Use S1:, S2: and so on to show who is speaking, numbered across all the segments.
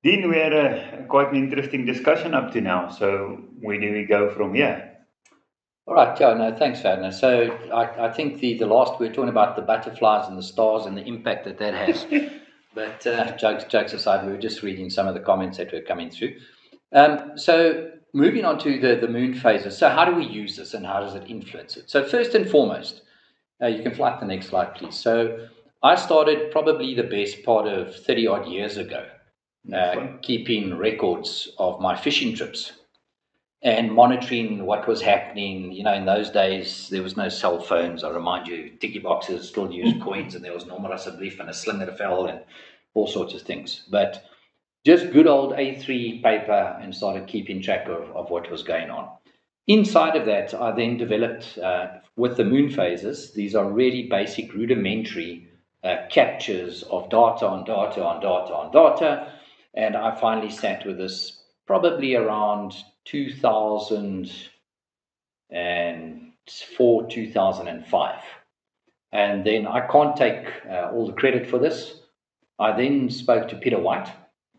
S1: Dean, we had quite an interesting discussion up to now. So where do we go from here?
S2: All right, yeah, no, thanks, Fadna. So I think the last we were talking about the butterflies and the stars and the impact that that has. But jokes aside, we were just reading some of the comments that were coming through. So moving on to the moon phases. So how do we use this and how does it influence it? So first and foremost, you can fly the next slide, please. So I started probably the best part of 30 odd years ago, keeping records of my fishing trips and monitoring what was happening. You know, in those days, there was no cell phones. I remind you, tiki boxes still used coins, and there was normal asseblief and a sling that fell and all sorts of things. But just good old A3 paper and started keeping track of what was going on. Inside of that, I then developed, with the moon phases, these are really basic rudimentary captures of data on data on data on data. And I finally sat with this probably around 2004, 2005. And then I can't take all the credit for this. I then spoke to Peter White,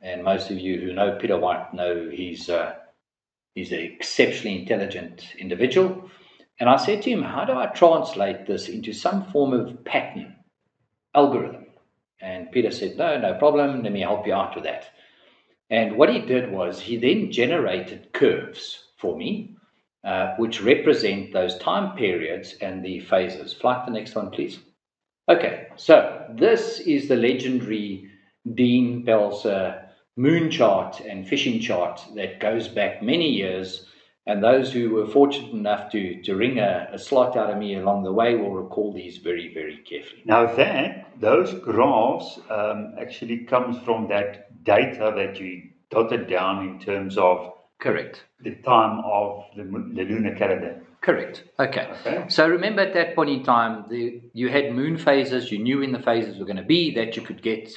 S2: and most of you who know Peter White know he's an exceptionally intelligent individual. And I said to him, how do I translate this into some form of pattern, algorithm? And Peter said, no problem, let me help you out with that. And what he did was he then generated curves for me, which represent those time periods and the phases. Flight the next one, please. Okay, so this is the legendary Dean Pelser moon chart and fishing chart that goes back many years. And those who were fortunate enough to wring a slot out of me along the way will recall these very, very carefully.
S1: Now those graphs actually comes from that data that you dotted down in terms of
S2: correct
S1: the time of the lunar calendar.
S2: Correct. Okay. So remember at that point in time, you had moon phases. You knew when the phases were going to be, that you could get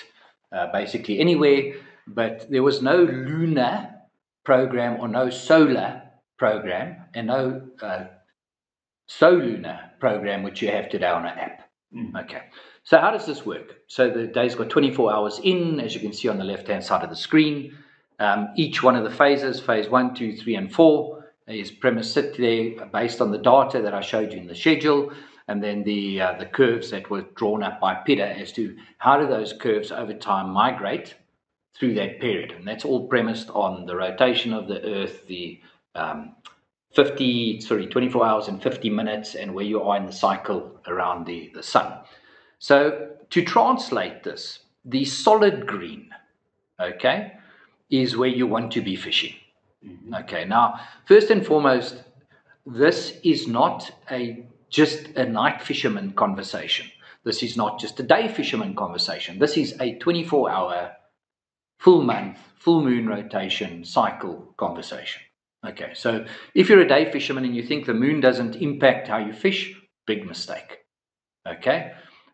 S2: basically anywhere, but there was no lunar program or no solar program and no solunar program, which you have today on an app. Okay. So how does this work? So the day's got 24 hours in, as you can see on the left-hand side of the screen. Each one of the phases, phase 1, 2, 3, and 4, is premised there based on the data that I showed you in the schedule, and then the curves that were drawn up by Peter as to how do those curves over time migrate through that period. And that's all premised on the rotation of the Earth, the 24 hours and 50 minutes, and where you are in the cycle around the sun. So to translate this, the solid green, okay, is where you want to be fishing. Okay, now, first and foremost, this is not just a night fisherman conversation. This is not just a day fisherman conversation. This is a 24-hour, full month, full moon rotation cycle conversation. Okay, so if you're a day fisherman and you think the moon doesn't impact how you fish, big mistake. Okay.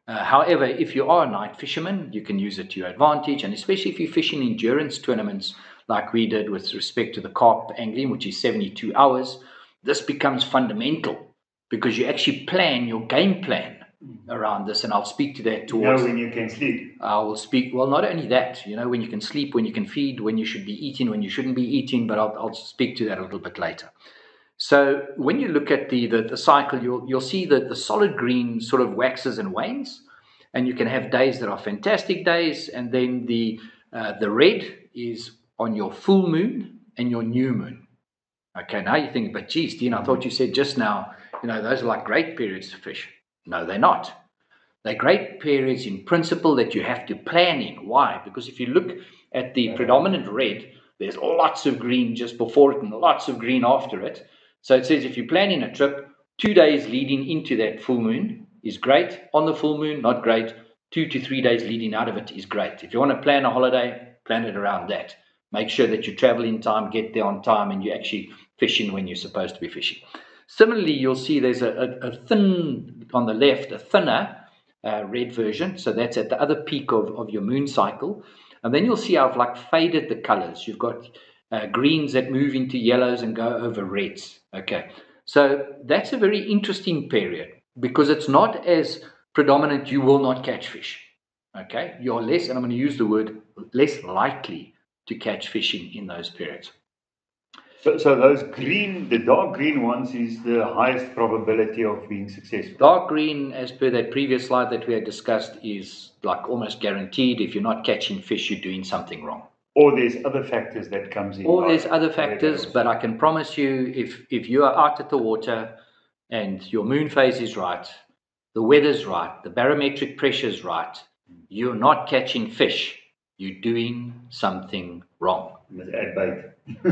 S2: However, if you are a night fisherman, you can use it to your advantage, and especially if you're fishing endurance tournaments like we did with respect to the carp angling, which is 72 hours, this becomes fundamental because you actually plan your game plan around this, and I'll speak to that towards...
S1: when you can sleep.
S2: I will speak, well, not only that, when you can sleep, when you can feed, when you should be eating, when you shouldn't be eating, but I'll speak to that a little bit later. So when you look at the cycle, you'll see that the solid green sort of waxes and wanes, and you can have days that are fantastic days, and then the red is on your full moon and your new moon. Okay, now you think, but geez, Dean, I thought you said just now, those are like great periods to fish. No, they're not. They're great periods in principle that you have to plan in. Why? Because if you look at the predominant red, there's lots of green just before it and lots of green after it. So it says if you're planning a trip, 2 days leading into that full moon is great. On the full moon, not great. 2 to 3 days leading out of it is great. If you want to plan a holiday, plan it around that. Make sure that you travel in time, get there on time, and you're actually fishing when you're supposed to be fishing. Similarly, you'll see there's a thin, on the left, a thinner red version. So that's at the other peak of your moon cycle. And then you'll see I've like faded the colors. You've got greens that move into yellows and go over reds. Okay, so that's a very interesting period because it's not as predominant. You will not catch fish. Okay, you're less, and I'm going to use the word less likely to catch fish in those periods.
S1: So the dark green ones is the highest probability of being successful.
S2: Dark green, as per that previous slide that we had discussed, is like almost guaranteed. If you're not catching fish, you're doing something wrong.
S1: Or there's other factors that comes in.
S2: Or there's other factors, but I can promise you, if you are out at the water and your moon phase is right, the weather's right, the barometric pressure's right, you're not catching fish, you're doing something wrong.
S1: You must add bait.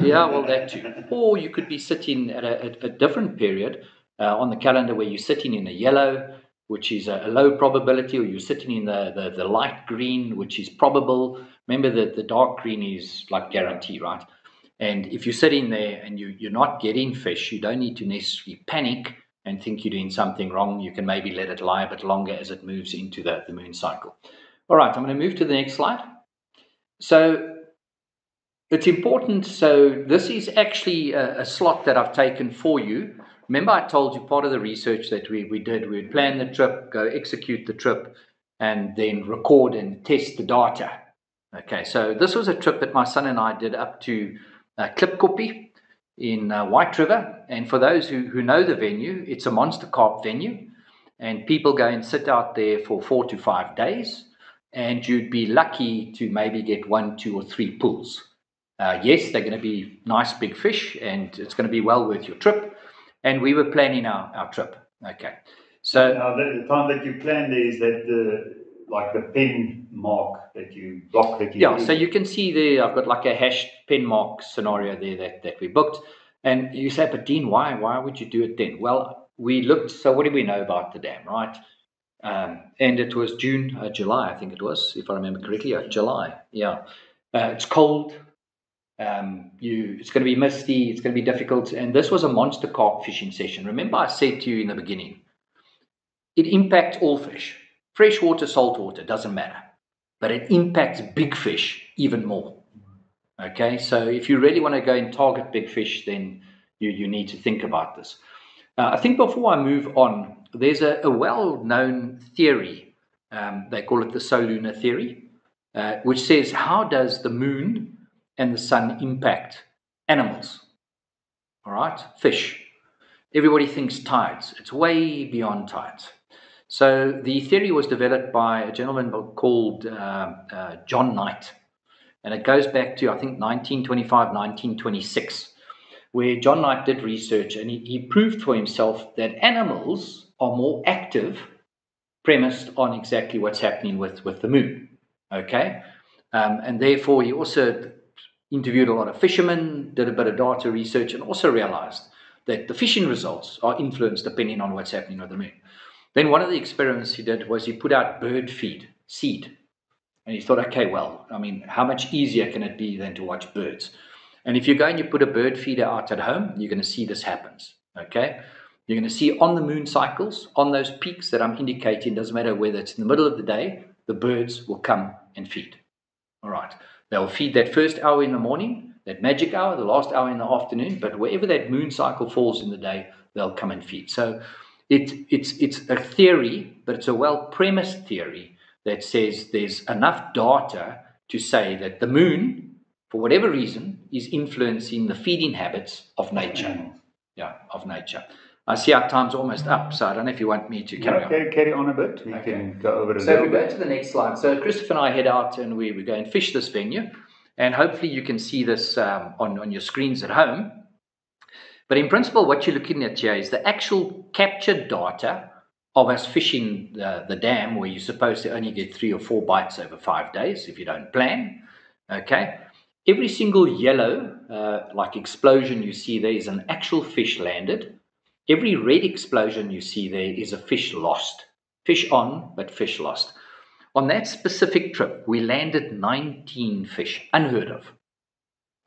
S2: Yeah, well, that too. Or you could be sitting at a different period on the calendar where you're sitting in a yellow, which is a low probability, or you're sitting in the light green, which is probable. Remember that the dark green is like guarantee, right? And if you're sitting there and you're not getting fish, you don't need to necessarily panic and think you're doing something wrong. You can maybe let it lie a bit longer as it moves into the moon cycle. All right, I'm going to move to the next slide. So it's important. So this is actually a slot that I've taken for you. Remember, I told you part of the research that we did, we would plan the trip, go execute the trip, and then record and test the data. Okay, so this was a trip that my son and I did up to Klipkopje in White River. And for those who know the venue, it's a monster carp venue. And people go and sit out there for 4 to 5 days. And you'd be lucky to maybe get 1, 2, or 3 pulls. Yes, they're going to be nice big fish, and it's going to be well worth your trip. And we were planning our trip. Okay, so
S1: now the time that you planned is that the pen mark that you block that you
S2: yeah. So you can see there, I've got like a hashed pen mark scenario there that we booked. And you say, but Dean, why would you do it then? Well, we looked. So what do we know about the dam, right? And it was July, I think it was, if I remember correctly. July. Yeah, it's cold. It's going to be misty, it's going to be difficult, and this was a monster carp fishing session. Remember I said to you in the beginning, it impacts all fish, freshwater, saltwater, doesn't matter, but it impacts big fish even more. Okay, so if you really want to go and target big fish, then you need to think about this. I think before I move on, there's a well-known theory, they call it the solunar theory, which says, how does the moon and the sun impact animals? All right, fish. Everybody thinks tides. It's way beyond tides. So the theory was developed by a gentleman called John Knight. And it goes back to, I think, 1925, 1926, where John Knight did research and he proved for himself that animals are more active, premised on exactly what's happening with the moon. Okay? And therefore, he also interviewed a lot of fishermen, did a bit of data research, and also realized that the fishing results are influenced depending on what's happening with the moon. Then one of the experiments he did was he put out bird feed, seed. And he thought, okay, well, I mean, how much easier can it be than to watch birds? And if you go and you put a bird feeder out at home, you're going to see this happens, okay? You're going to see on the moon cycles, on those peaks that I'm indicating, doesn't matter whether it's in the middle of the day, the birds will come and feed. All right. They'll feed that first hour in the morning, that magic hour, the last hour in the afternoon, but wherever that moon cycle falls in the day, they'll come and feed. So it's a theory, but it's a well-premised theory that says there's enough data to say that the moon, for whatever reason, is influencing the feeding habits of nature. Yeah, of nature. I see our time's almost up, so I don't know if you want me to carry on.
S1: Okay, carry on a bit. We can go over a
S2: so
S1: little
S2: if we go to the next slide. So Christopher and I head out and we go and fish this venue. And hopefully you can see this on your screens at home. But in principle, what you're looking at here is the actual captured data of us fishing the dam, where you're supposed to only get 3 or 4 bites over 5 days if you don't plan. Okay. Every single yellow, like explosion you see there, is an actual fish landed. Every red explosion you see there is a fish lost. Fish on, but fish lost. On that specific trip, we landed 19 fish, unheard of.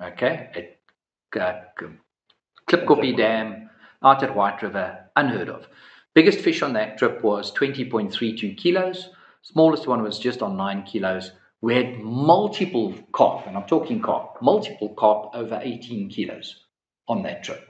S2: Okay, at Klipkopje Dam, out at White River, unheard of. Biggest fish on that trip was 20.32 kilos. Smallest one was just on 9 kilos. We had multiple carp, and I'm talking carp, multiple carp over 18 kilos on that trip.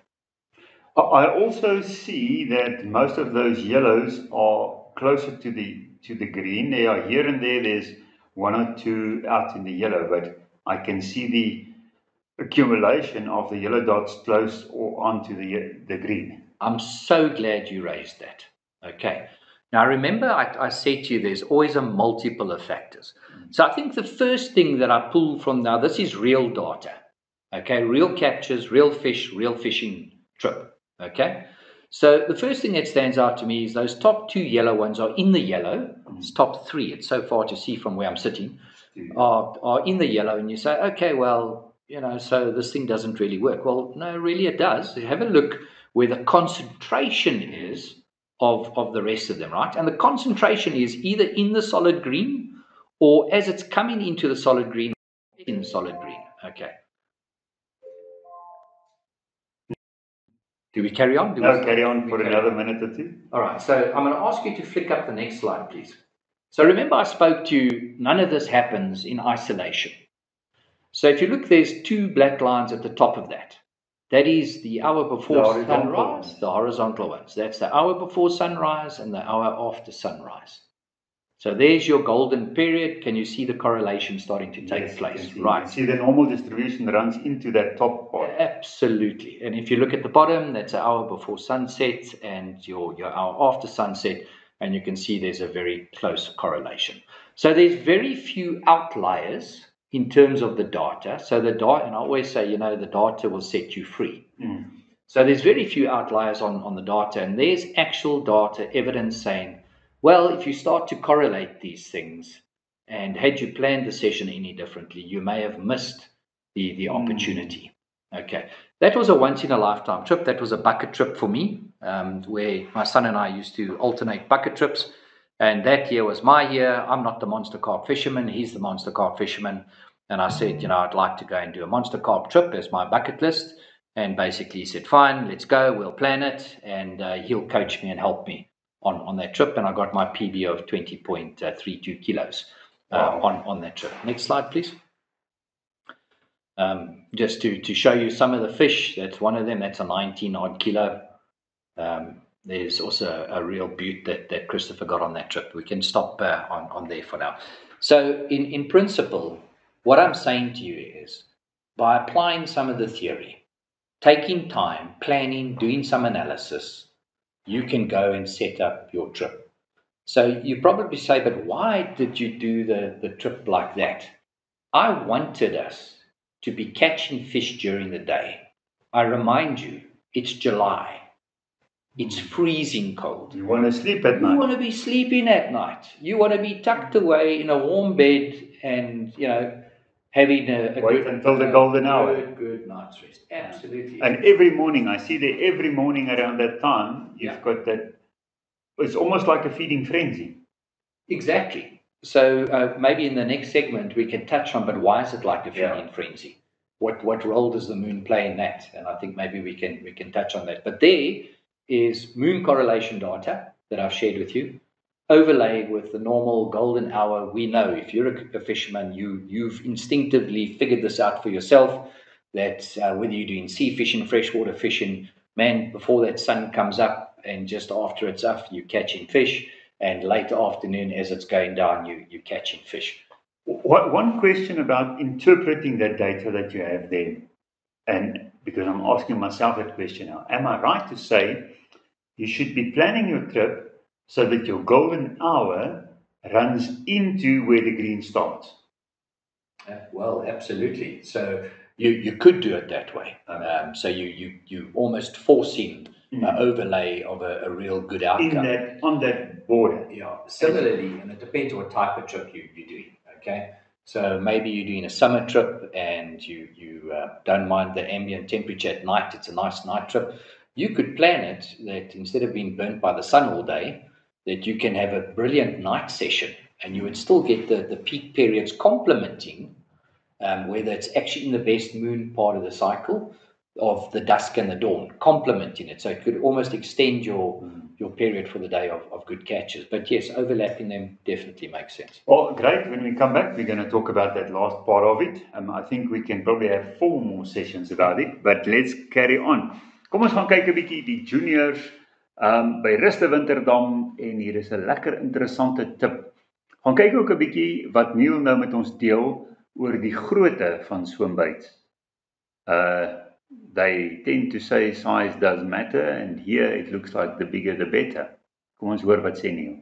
S1: I also see that most of those yellows are closer to the green. They are here and there. There's 1 or 2 out in the yellow, but I can see the accumulation of the yellow dots close or onto the green.
S2: I'm so glad you raised that. Okay. Now, remember, I said to you there's always a multiple of factors. So I think the first thing that I pull from now, this is real data. Okay. Real captures, real fish, real fishing trip. Okay. So the first thing that stands out to me is those top two yellow ones are in the yellow. It's top three. It's so far to see from where I'm sitting. Are in the yellow, and you say, okay, well, so this thing doesn't really work. Well, no, really it does. Have a look where the concentration is of the rest of them, right? And the concentration is either in the solid green or as it's coming into the solid green, in solid green. Okay. Do we carry on?
S1: No, carry on for another minute or two.
S2: All right. So I'm going to ask you to flick up the next slide, please. So remember, I spoke to you, none of this happens in isolation. So if you look, there's two black lines at the top of that. That is the hour before sunrise, the horizontal ones. That's the hour before sunrise and the hour after sunrise. So there's your golden period. Can you see the correlation starting to take place?
S1: Right. You see the normal distribution runs into that top part.
S2: Absolutely. And if you look at the bottom, that's an hour before sunset and your hour after sunset. And you can see there's a very close correlation. So there's very few outliers in terms of the data. So the data, and I always say, the data will set you free. So there's very few outliers on the data, and there's actual data evidence saying, well, if you start to correlate these things, and had you planned the session any differently, you may have missed the opportunity. Okay, that was a once-in-a-lifetime trip. That was a bucket trip for me, where my son and I used to alternate bucket trips. And that year was my year. I'm not the monster carp fisherman. He's the monster carp fisherman. And I said, I'd like to go and do a monster carp trip as my bucket list. And basically he said, fine, let's go. We'll plan it. And he'll coach me and help me on that trip. And I got my PB of 20.32 kilos on that trip. Next slide, please. Just to show you some of the fish. That's one of them. That's a 19-odd kilo. There's also a real beaut that Christopher got on that trip. We can stop on there for now. So in principle, what I'm saying to you is, by applying some of the theory, taking time, planning, doing some analysis, you can go and set up your trip. So you probably say, but why did you do the trip like that? I wanted us to be catching fish during the day. I remind you, it's July. It's freezing cold.
S1: You want to sleep at night.
S2: You want to be sleeping at night. You want to be tucked away in a warm bed and, having a
S1: wait until the golden hour.
S2: Good night's rest. Absolutely.
S1: And every morning, I see that every morning around that time, you've got that. It's almost like a feeding frenzy.
S2: Exactly. So maybe in the next segment we can touch on, but why is it like a feeding frenzy? What role does the moon play in that? And I think maybe we can touch on that. But there is moon correlation data that I've shared with you, overlaid with the normal golden hour. We know if you're a fisherman, you've instinctively figured this out for yourself, that whether you're doing sea fishing, freshwater fishing, man, before that sun comes up and just after it's up, you're catching fish, and late afternoon as it's going down, you're catching fish.
S1: One question about interpreting that data that you have there, and because I'm asking myself that question now, am I right to say you should be planning your trip so that your golden hour runs into where the green starts?
S2: Well, absolutely. So you could do it that way. So you almost forcing an overlay of a real good outcome.
S1: On that border.
S2: Yeah. Similarly, and it depends what type of trip you're doing. Okay. So maybe you're doing a summer trip and you don't mind the ambient temperature at night. It's a nice night trip. You could plan it that instead of being burnt by the sun all day, that you can have a brilliant night session and you would still get the peak periods complementing, whether it's actually in the best moon part of the cycle of the dusk and the dawn, complementing it. So it could almost extend your period for the day of good catches. But yes, overlapping them definitely makes sense.
S1: Well, great. When we come back, we're going to talk about that last part of it. I think we can probably have 4 more sessions about it, but let's carry on. Kom ons gaan kyk 'n bietjie die juniors by Ruste Winterdam, en hier is 'n lekker interessante tip. Gaan kyk ook 'n bietjie wat Neil nou met ons deel oor die grootte van swembaits. They tend to say size does matter, and here it looks like the bigger the better. Kom ons hoor wat sê Neil.